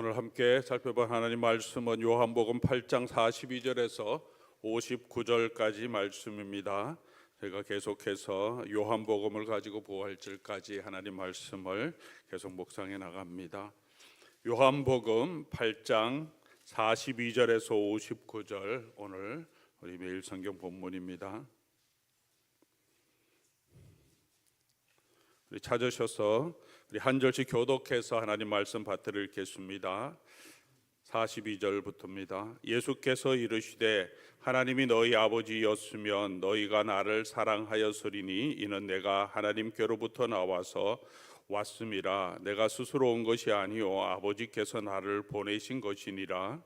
오늘 함께 살펴볼 하나님 말씀은 요한복음 8장 42절에서 59절까지 말씀입니다. 제가 계속해서 요한복음을 가지고 부활절까지 하나님 말씀을 계속 묵상해 나갑니다. 요한복음 8장 42절에서 59절 오늘 우리 매일 성경 본문입니다. 우리 찾으셔서 우리 한 절씩 교독해서 하나님 말씀 받들어 읽겠습니다. 42절부터입니다. 예수께서 이르시되 하나님이 너희 아버지였으면 너희가 나를 사랑하였으리니 이는 내가 하나님께로부터 나와서 왔음이라. 내가 스스로 온 것이 아니요 아버지께서 나를 보내신 것이니라.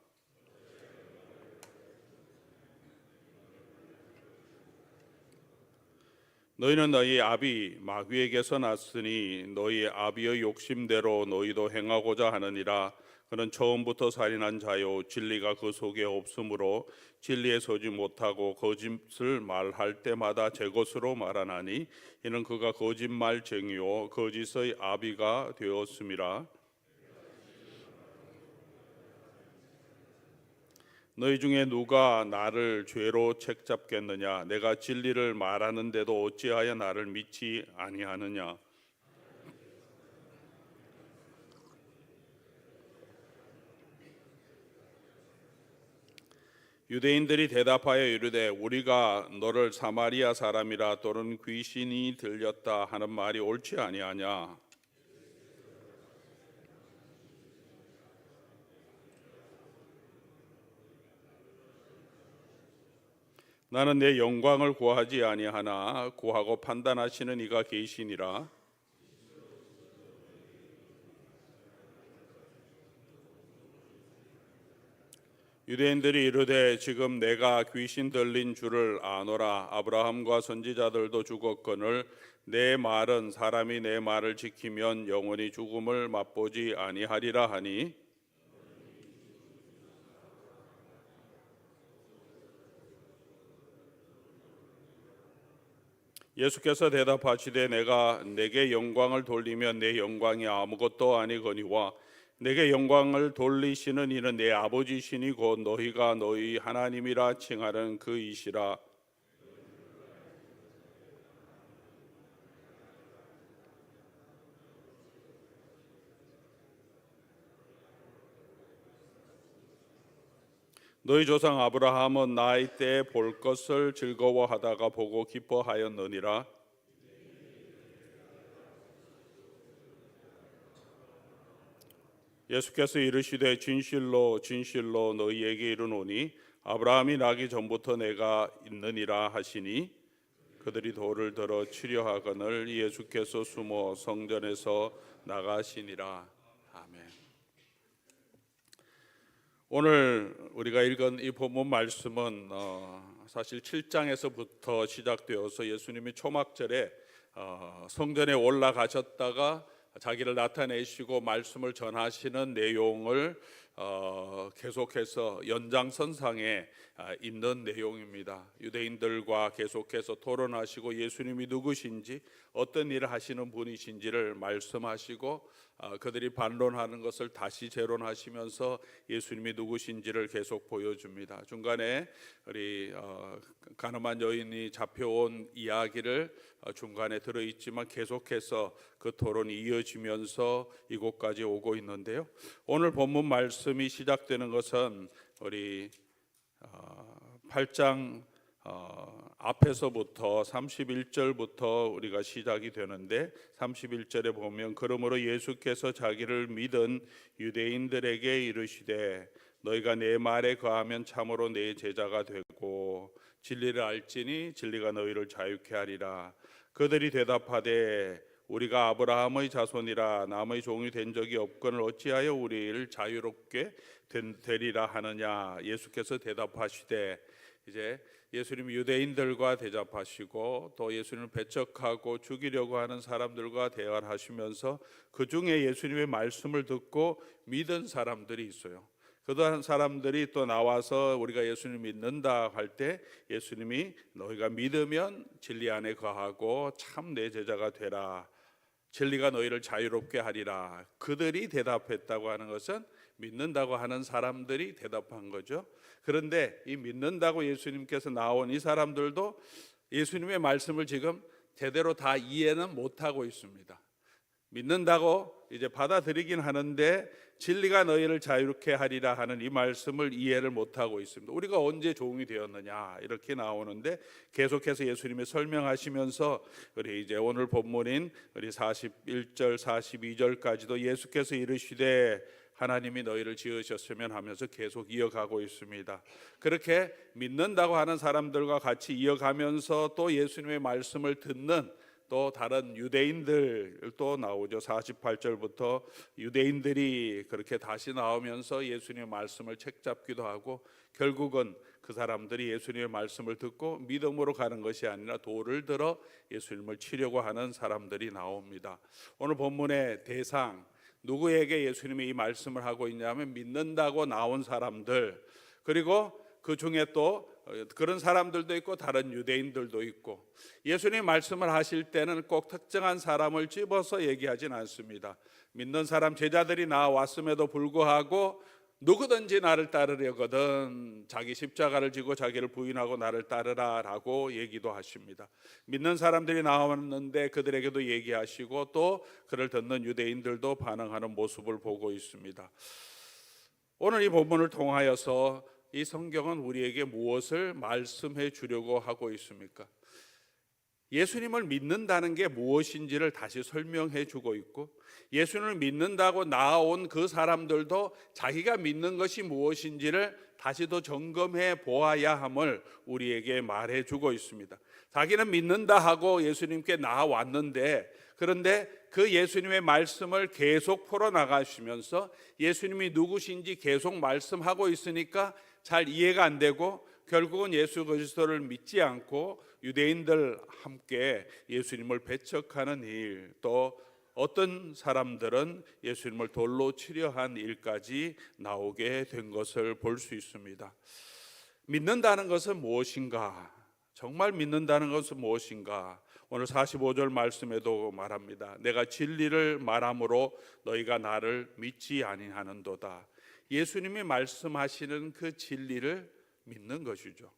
너희는 너희 아비 마귀에게서 났으니 너희 아비의 욕심대로 너희도 행하고자 하느니라. 그는 처음부터 살인한 자요 진리가 그 속에 없으므로 진리에 서지 못하고 거짓을 말할 때마다 제 것으로 말하나니 이는 그가 거짓말쟁이요 거짓의 아비가 되었음이라. 너희 중에 누가 나를 죄로 책잡겠느냐? 내가 진리를 말하는데도 어찌하여 나를 믿지 아니하느냐? 유대인들이 대답하여 이르되 우리가 너를 사마리아 사람이라 또는 귀신이 들렸다 하는 말이 옳지 아니하냐? 나는 내 영광을 구하지 아니하나 구하고 판단하시는 이가 계시니라. 유대인들이 이르되 지금 내가 귀신 들린 줄을 아노라. 아브라함과 선지자들도 죽었거늘 내 말은 사람이 내 말을 지키면 영원히 죽음을 맛보지 아니하리라 하니 예수께서 대답하시되 내가 내게 영광을 돌리면 내 영광이 아무것도 아니거니와 내게 영광을 돌리시는 이는 내 아버지시니 곧 너희가 너희 하나님이라 칭하는 그이시라. 너희 조상 아브라함은 나이 때에 볼 것을 즐거워하다가 보고 기뻐하였느니라. 예수께서 이르시되 진실로 진실로 너희에게 이르노니 아브라함이 나기 전부터 내가 있느니라 하시니 그들이 돌을 들어 치려 하거늘 예수께서 숨어 성전에서 나가시니라. 아멘. 오늘 우리가 읽은 이 본문 말씀은 사실 7장에서부터 시작되어서 예수님이 초막절에 성전에 올라가셨다가 자기를 나타내시고 말씀을 전하시는 내용을 계속해서 연장선상에 있는 내용입니다. 유대인들과 계속해서 토론하시고 예수님이 누구신지 어떤 일을 하시는 분이신지를 말씀하시고 그들이 반론하는 것을 다시 재론하시면서 예수님이 누구신지를 계속 보여줍니다. 중간에 우리 가늠한 여인이 잡혀온 이야기를 중간에 들어있지만 계속해서 그 토론이 이어지면서 이곳까지 오고 있는데요. 오늘 본문 말씀이 시작되는 것은 우리 8장 앞에서부터 31절부터 우리가 시작이 되는데 31절에 보면 그러므로 예수께서 자기를 믿은 유대인들에게 이르시되 너희가 내 말에 거하면 참으로 내 제자가 되고 진리를 알지니 진리가 너희를 자유케 하리라. 그들이 대답하되 우리가 아브라함의 자손이라 남의 종이 된 적이 없거늘 어찌하여 우리를 자유롭게 되리라 하느냐. 예수께서 대답하시되 이제 예수님이 유대인들과 대접하시고 또 예수님을 배척하고 죽이려고 하는 사람들과 대화를 하시면서 그 중에 예수님의 말씀을 듣고 믿은 사람들이 있어요. 그러한 사람들이 또 나와서 우리가 예수님 믿는다 할 때 예수님이 너희가 믿으면 진리 안에 거하고 참 내 제자가 되라. 진리가 너희를 자유롭게 하리라. 그들이 대답했다고 하는 것은 믿는다고 하는 사람들이 대답한 거죠. 그런데 이 믿는다고 예수님께서 나온 이 사람들도 예수님의 말씀을 지금 제대로 다 이해는 못하고 있습니다. 믿는다고 이제 받아들이긴 하는데 진리가 너희를 자유롭게 하리라 하는 이 말씀을 이해를 못하고 있습니다. 우리가 언제 종이 되었느냐 이렇게 나오는데 계속해서 예수님이 설명하시면서 우리 이제 오늘 본문인 우리 41절 42절까지도 예수께서 이르시되 하나님이 너희를 지으셨으면 하면서 계속 이어가고 있습니다. 그렇게 믿는다고 하는 사람들과 같이 이어가면서 또 예수님의 말씀을 듣는 또 다른 유대인들도 나오죠. 48절부터 유대인들이 그렇게 다시 나오면서 예수님의 말씀을 책잡기도 하고 결국은 그 사람들이 예수님의 말씀을 듣고 믿음으로 가는 것이 아니라 돌을 들어 예수님을 치려고 하는 사람들이 나옵니다. 오늘 본문의 대상, 누구에게 예수님이 이 말씀을 하고 있냐면 믿는다고 나온 사람들, 그리고 그 중에 또 그런 사람들도 있고 다른 유대인들도 있고, 예수님 말씀을 하실 때는 꼭 특정한 사람을 집어서 얘기하진 않습니다. 믿는 사람 제자들이 나왔음에도 불구하고 누구든지 나를 따르려거든 자기 십자가를 지고 자기를 부인하고 나를 따르라라고 얘기도 하십니다. 믿는 사람들이 나왔는데 그들에게도 얘기하시고 또 그를 듣는 유대인들도 반응하는 모습을 보고 있습니다. 오늘 이 본문을 통하여서 이 성경은 우리에게 무엇을 말씀해 주려고 하고 있습니까? 예수님을 믿는다는 게 무엇인지를 다시 설명해 주고 있고, 예수님을 믿는다고 나온 그 사람들도 자기가 믿는 것이 무엇인지를 다시 더 점검해 보아야 함을 우리에게 말해 주고 있습니다. 자기는 믿는다 하고 예수님께 나왔는데, 그런데 그 예수님의 말씀을 계속 풀어나가시면서 예수님이 누구신지 계속 말씀하고 있으니까 잘 이해가 안 되고 결국은 예수 그리스도를 믿지 않고 유대인들 함께 예수님을 배척하는 일, 또 어떤 사람들은 예수님을 돌로 치려 한 일까지 나오게 된 것을 볼 수 있습니다. 믿는다는 것은 무엇인가? 정말 믿는다는 것은 무엇인가? 오늘 45절 말씀에도 말합니다. 내가 진리를 말함으로 너희가 나를 믿지 아니하는도다. 예수님이 말씀하시는 그 진리를 믿는 것이죠.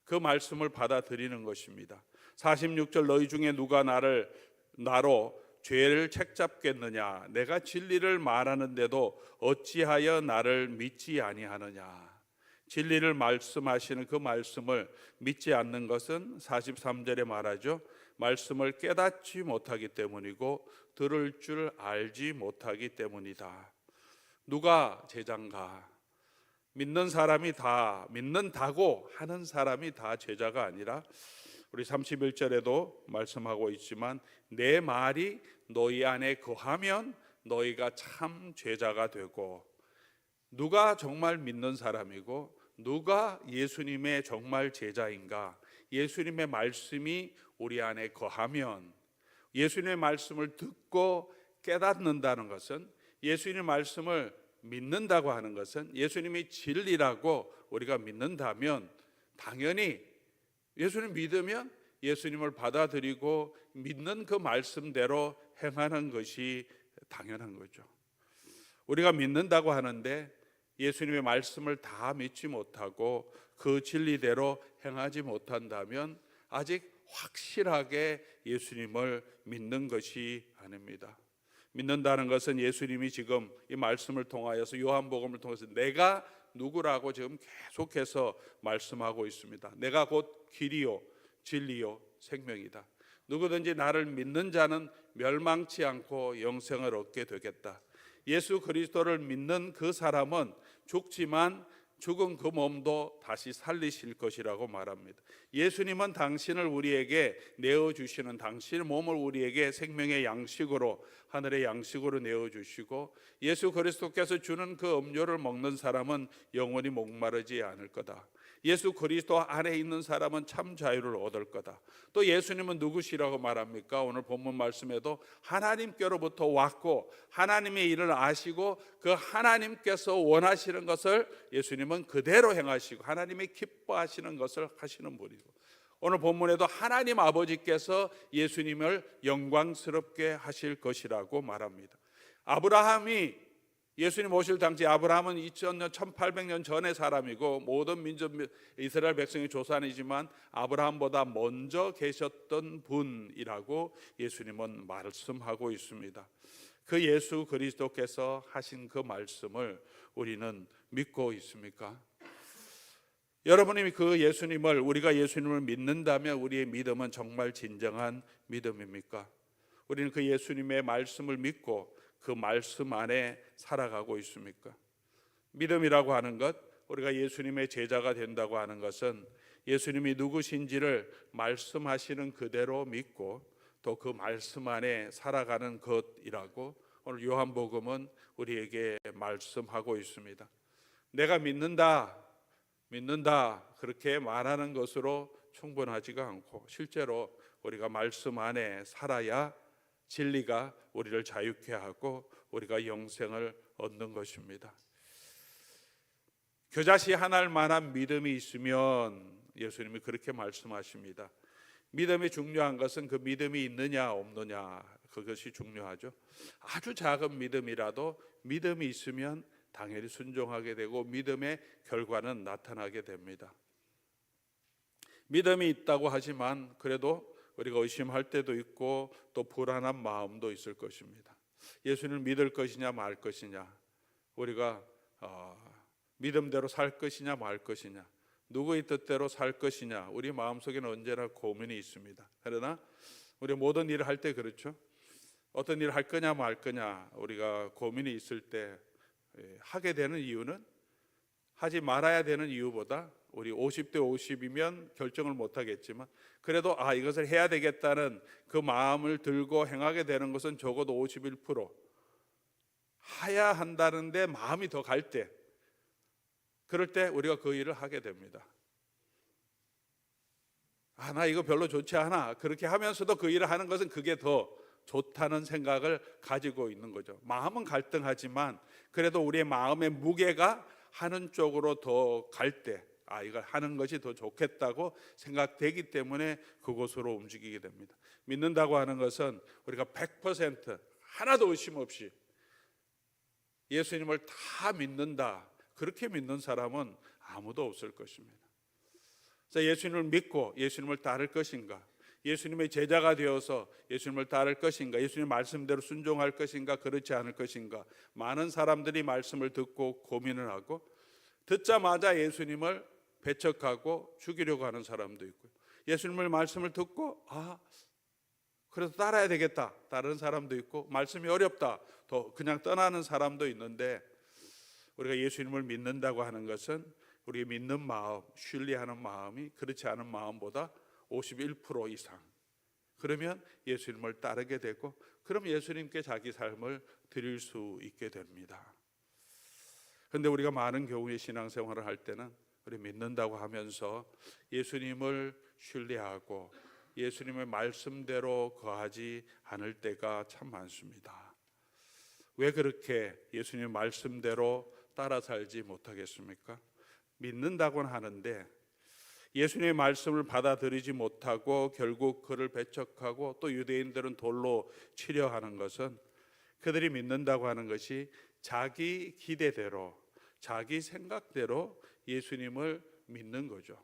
그 말씀을 받아들이는 것입니다. 46절 너희 중에 누가 나로 죄를 책잡겠느냐? 내가 진리를 말하는데도 어찌하여 나를 믿지 아니하느냐? 진리를 말씀하시는 그 말씀을 믿지 않는 것은 43절에 말하죠. 말씀을 깨닫지 못하기 때문이고 들을 줄 알지 못하기 때문이다. 누가 제자인가? 믿는 사람이 다, 믿는다고 하는 사람이 다 제자가 아니라 우리 31절에도 말씀하고 있지만 내 말이 너희 안에 거하면 너희가 참 제자가 되고, 누가 정말 믿는 사람이고 누가 예수님의 정말 제자인가? 예수님의 말씀이 우리 안에 거하면, 예수님의 말씀을 듣고 깨닫는다는 것은, 예수님의 말씀을 믿는다고 하는 것은, 예수님이 진리라고 우리가 믿는다면 당연히 예수님 믿으면 예수님을 받아들이고 믿는 그 말씀대로 행하는 것이 당연한 거죠. 우리가 믿는다고 하는데 예수님의 말씀을 다 믿지 못하고 그 진리대로 행하지 못한다면 아직 확실하게 예수님을 믿는 것이 아닙니다. 믿는다는 것은 예수님이 지금 이 말씀을 통하여서 요한복음을 통해서 내가 누구라고 지금 계속해서 말씀하고 있습니다. 내가 곧 길이요 진리요 생명이다. 누구든지 나를 믿는 자는 멸망치 않고 영생을 얻게 되겠다. 예수 그리스도를 믿는 그 사람은 죽지만 죽은 그 몸도 다시 살리실 것이라고 말합니다. 예수님은 당신을 우리에게 내어주시는, 당신의 몸을 우리에게 생명의 양식으로, 하늘의 양식으로 내어주시고, 예수 그리스도께서 주는 그 음료를 먹는 사람은 영원히 목마르지 않을 거다. 예수 그리스도 안에 있는 사람은 참 자유를 얻을 거다. 또 예수님은 누구시라고 말합니까? 오늘 본문 말씀에도 하나님께로부터 왔고 하나님의 일을 아시고 그 하나님께서 원하시는 것을 예수님은 그대로 행하시고 하나님이 기뻐하시는 것을 하시는 분이고, 오늘 본문에도 하나님 아버지께서 예수님을 영광스럽게 하실 것이라고 말합니다. 아브라함이 예수님 오실 당시 아브라함은 2000년 1800년 전의 사람이고 모든 민족 이스라엘 백성의 조상이지만 아브라함보다 먼저 계셨던 분이라고 예수님은 말씀하고 있습니다. 그 예수 그리스도께서 하신 그 말씀을 우리는 믿고 있습니까? 여러분이 그 예수님을, 우리가 예수님을 믿는다면 우리의 믿음은 정말 진정한 믿음입니까? 우리는 그 예수님의 말씀을 믿고 그 말씀 안에 살아가고 있습니까? 믿음이라고 하는 것, 우리가 예수님의 제자가 된다고 하는 것은 예수님이 누구신지를 말씀하시는 그대로 믿고 또 그 말씀 안에 살아가는 것이라고 오늘 요한복음은 우리에게 말씀하고 있습니다. 내가 믿는다 그렇게 말하는 것으로 충분하지가 않고 실제로 우리가 말씀 안에 살아야 진리가 우리를 자유케 하고 우리가 영생을 얻는 것입니다. 겨자씨 하나일 만한 믿음이 있으면, 예수님이 그렇게 말씀하십니다. 믿음이 중요한 것은 그 믿음이 있느냐 없느냐, 그것이 중요하죠. 아주 작은 믿음이라도 믿음이 있으면 당연히 순종하게 되고 믿음의 결과는 나타나게 됩니다. 믿음이 있다고 하지만 그래도 우리가 의심할 때도 있고 또 불안한 마음도 있을 것입니다. 예수님을 믿을 것이냐 말 것이냐, 우리가 믿음대로 살 것이냐 말 것이냐, 누구의 뜻대로 살 것이냐, 우리 마음속에는 언제나 고민이 있습니다. 그러나 우리 모든 일을 할 때 그렇죠. 어떤 일을 할 거냐 말 거냐 우리가 고민이 있을 때 하게 되는 이유는, 하지 말아야 되는 이유보다 우리 50대 50이면 결정을 못 하겠지만 그래도 이것을 해야 되겠다는 그 마음을 들고 행하게 되는 것은 적어도 51%, 해야 한다는데 마음이 더 갈 때, 그럴 때 우리가 그 일을 하게 됩니다. 나 이거 별로 좋지 않아, 그렇게 하면서도 그 일을 하는 것은 그게 더 좋다는 생각을 가지고 있는 거죠. 마음은 갈등하지만 그래도 우리의 마음의 무게가 하는 쪽으로 더 갈 때, 이걸 하는 것이 더 좋겠다고 생각되기 때문에 그곳으로 움직이게 됩니다. 믿는다고 하는 것은 우리가 100% 하나도 의심 없이 예수님을 다 믿는다, 그렇게 믿는 사람은 아무도 없을 것입니다. 예수님을 믿고 예수님을 따를 것인가, 예수님의 제자가 되어서 예수님을 따를 것인가, 예수님 말씀대로 순종할 것인가, 그렇지 않을 것인가, 많은 사람들이 말씀을 듣고 고민을 하고 듣자마자 예수님을 배척하고 죽이려고 하는 사람도 있고요. 예수님의 말씀을 듣고 그래서 따라야 되겠다 따르는 사람도 있고, 말씀이 어렵다 더 그냥 떠나는 사람도 있는데, 우리가 예수님을 믿는다고 하는 것은 우리의 믿는 마음, 신뢰하는 마음이 그렇지 않은 마음보다 51% 이상, 그러면 예수님을 따르게 되고, 그럼 예수님께 자기 삶을 드릴 수 있게 됩니다. 그런데 우리가 많은 경우에 신앙생활을 할 때는 우리 믿는다고 하면서 예수님을 신뢰하고 예수님의 말씀대로 거하지 않을 때가 참 많습니다. 왜 그렇게 예수님의 말씀대로 따라 살지 못하겠습니까? 믿는다고는 하는데 예수님의 말씀을 받아들이지 못하고 결국 그를 배척하고 또 유대인들은 돌로 치려 하는 것은, 그들이 믿는다고 하는 것이 자기 기대대로 자기 생각대로 예수님을 믿는 거죠.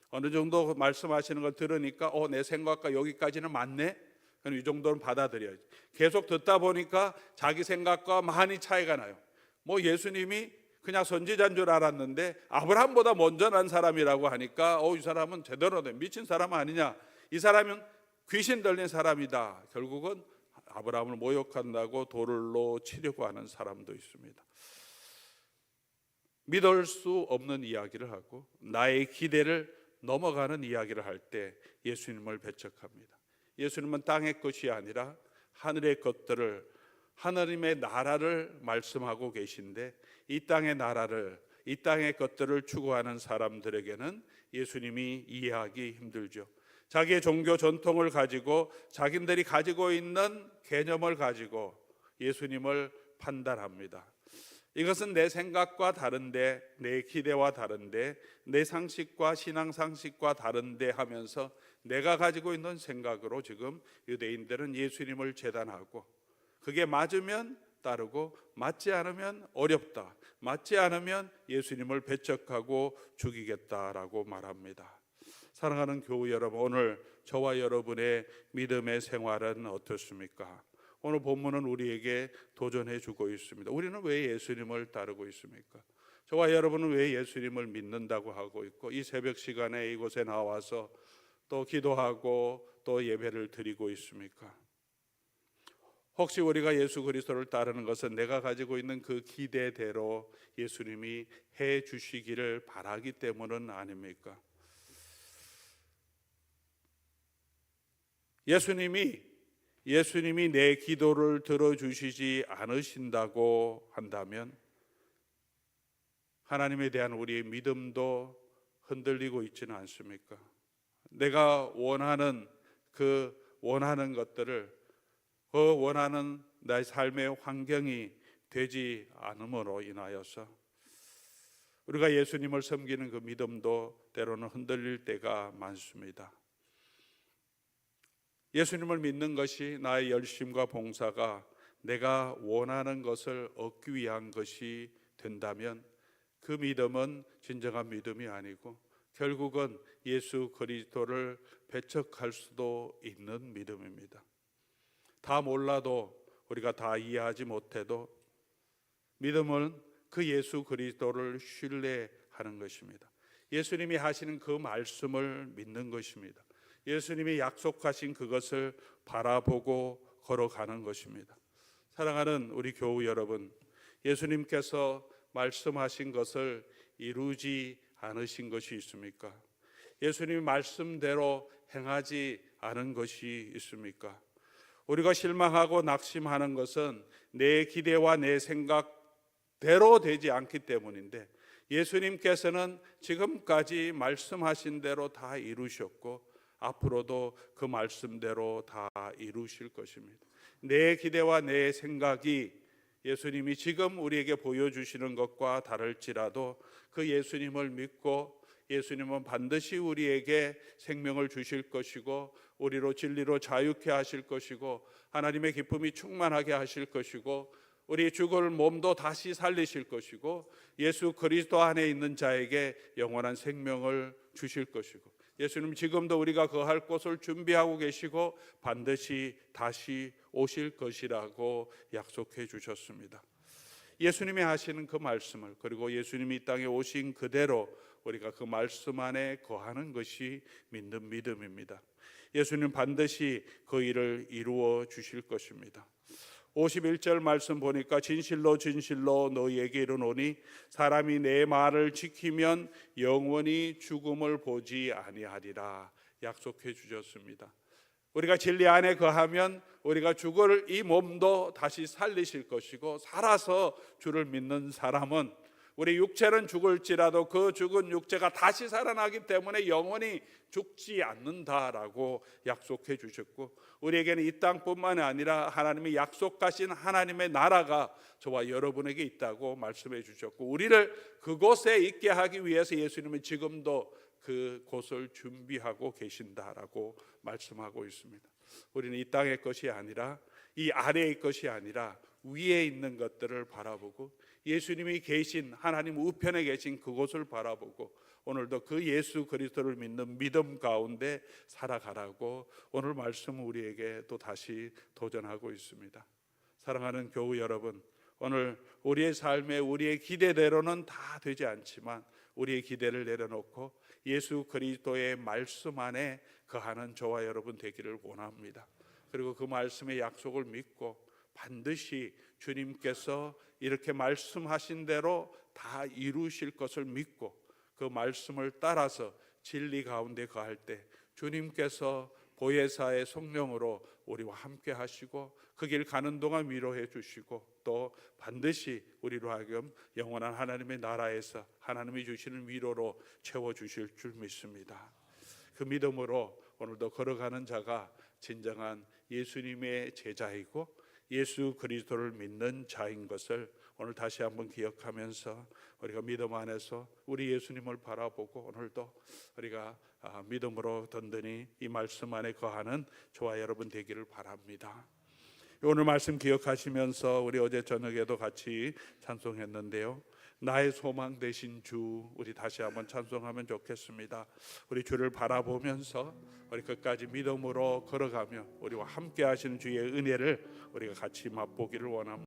어느 정도 말씀하시는 걸 들으니까 내 생각과 여기까지는 맞네, 그럼 이 정도는 받아들여야지. 계속 듣다 보니까 자기 생각과 많이 차이가 나요. 예수님이 그냥 선지자인 줄 알았는데 아브라함보다 먼저 난 사람이라고 하니까 이 사람은 제대로 된 미친 사람 아니냐, 이 사람은 귀신 들린 사람이다. 결국은 아브라함을 모욕한다고 돌로 치려고 하는 사람도 있습니다. 믿을 수 없는 이야기를 하고 나의 기대를 넘어가는 이야기를 할 때 예수님을 배척합니다. 예수님은 땅의 것이 아니라 하늘의 것들을, 하나님의 나라를 말씀하고 계신데, 이 땅의 나라를, 이 땅의 것들을 추구하는 사람들에게는 예수님이 이해하기 힘들죠. 자기의 종교 전통을 가지고 자기들이 가지고 있는 개념을 가지고 예수님을 판단합니다. 이것은 내 생각과 다른데, 내 기대와 다른데, 내 상식과 신앙 상식과 다른데 하면서 내가 가지고 있는 생각으로 지금 유대인들은 예수님을 제단하고, 그게 맞으면 따르고 맞지 않으면 어렵다, 맞지 않으면 예수님을 배척하고 죽이겠다라고 말합니다. 사랑하는 교우 여러분, 오늘 저와 여러분의 믿음의 생활은 어떻습니까? 오늘 본문은 우리에게 도전해 주고 있습니다. 우리는 왜 예수님을 따르고 있습니까? 저와 여러분은 왜 예수님을 믿는다고 하고 있고, 이 새벽 시간에 이곳에 나와서 또 기도하고 또 예배를 드리고 있습니까? 혹시 우리가 예수 그리스도를 따르는 것은 내가 가지고 있는 그 기대대로 예수님이 해 주시기를 바라기 때문은 아닙니까? 예수님이 내 기도를 들어주시지 않으신다고 한다면 하나님에 대한 우리의 믿음도 흔들리고 있지는 않습니까? 내가 원하는 것들을, 그 원하는 나의 삶의 환경이 되지 않음으로 인하여서 우리가 예수님을 섬기는 그 믿음도 때로는 흔들릴 때가 많습니다. 예수님을 믿는 것이 나의 열심과 봉사가 내가 원하는 것을 얻기 위한 것이 된다면 그 믿음은 진정한 믿음이 아니고 결국은 예수 그리스도를 배척할 수도 있는 믿음입니다. 다 몰라도, 우리가 다 이해하지 못해도 믿음은 그 예수 그리스도를 신뢰하는 것입니다. 예수님이 하시는 그 말씀을 믿는 것입니다. 예수님이 약속하신 그것을 바라보고 걸어가는 것입니다. 사랑하는 우리 교우 여러분, 예수님께서 말씀하신 것을 이루지 않으신 것이 있습니까? 예수님이 말씀대로 행하지 않은 것이 있습니까? 우리가 실망하고 낙심하는 것은 내 기대와 내 생각대로 되지 않기 때문인데, 예수님께서는 지금까지 말씀하신 대로 다 이루셨고 앞으로도 그 말씀대로 다 이루실 것입니다. 내 기대와 내 생각이 예수님이 지금 우리에게 보여주시는 것과 다를지라도 그 예수님을 믿고 예수님은 반드시 우리에게 생명을 주실 것이고 우리로 진리로 자유케 하실 것이고 하나님의 기쁨이 충만하게 하실 것이고 우리 죽을 몸도 다시 살리실 것이고 예수 그리스도 안에 있는 자에게 영원한 생명을 주실 것이고 예수님 지금도 우리가 거할 곳을 준비하고 계시고 반드시 다시 오실 것이라고 약속해 주셨습니다. 예수님이 하시는 그 말씀을, 그리고 예수님이 이 땅에 오신 그대로 우리가 그 말씀 안에 거하는 것이 믿는 믿음입니다. 예수님 반드시 그 일을 이루어 주실 것입니다. 51절 말씀 보니까 진실로 진실로 너희에게 이르노니 사람이 내 말을 지키면 영원히 죽음을 보지 아니하리라 약속해 주셨습니다. 우리가 진리 안에 거하면 우리가 죽을 이 몸도 다시 살리실 것이고 살아서 주를 믿는 사람은 우리 육체는 죽을지라도 그 죽은 육체가 다시 살아나기 때문에 영원히 죽지 않는다라고 약속해 주셨고 우리에게는 이 땅뿐만 아니라 하나님이 약속하신 하나님의 나라가 저와 여러분에게 있다고 말씀해 주셨고 우리를 그곳에 있게 하기 위해서 예수님은 지금도 그 곳을 준비하고 계신다라고 말씀하고 있습니다. 우리는 이 땅의 것이 아니라 이 아래의 것이 아니라 위에 있는 것들을 바라보고 예수님이 계신 하나님 우편에 계신 그곳을 바라보고 오늘도 그 예수 그리스도를 믿는 믿음 가운데 살아가라고 오늘 말씀은 우리에게 또 다시 도전하고 있습니다. 사랑하는 교우 여러분, 오늘 우리의 삶에 우리의 기대대로는 다 되지 않지만 우리의 기대를 내려놓고 예수 그리스도의 말씀 안에 거하는 저와 여러분 되기를 원합니다. 그리고 그 말씀의 약속을 믿고 반드시 주님께서 이렇게 말씀하신 대로 다 이루실 것을 믿고 그 말씀을 따라서 진리 가운데 거할 때 주님께서 보혜사의 성령으로 우리와 함께 하시고 그 길 가는 동안 위로해 주시고 또 반드시 우리로 하여금 영원한 하나님의 나라에서 하나님이 주시는 위로로 채워주실 줄 믿습니다. 그 믿음으로 오늘도 걸어가는 자가 진정한 예수님의 제자이고 예수 그리스도를 믿는 자인 것을 오늘 다시 한번 기억하면서 우리가 믿음 안에서 우리 예수님을 바라보고 오늘도 우리가 믿음으로 든든히 이 말씀 안에 거하는 저와 여러분 되기를 바랍니다. 오늘 말씀 기억하시면서 우리 어제 저녁에도 같이 찬송했는데요. 나의 소망 되신 주, 우리 다시 한번 찬송하면 좋겠습니다. 우리 주를 바라보면서 우리 끝까지 믿음으로 걸어가며 우리와 함께 하시는 주의 은혜를 우리가 같이 맛보기를 원합니다.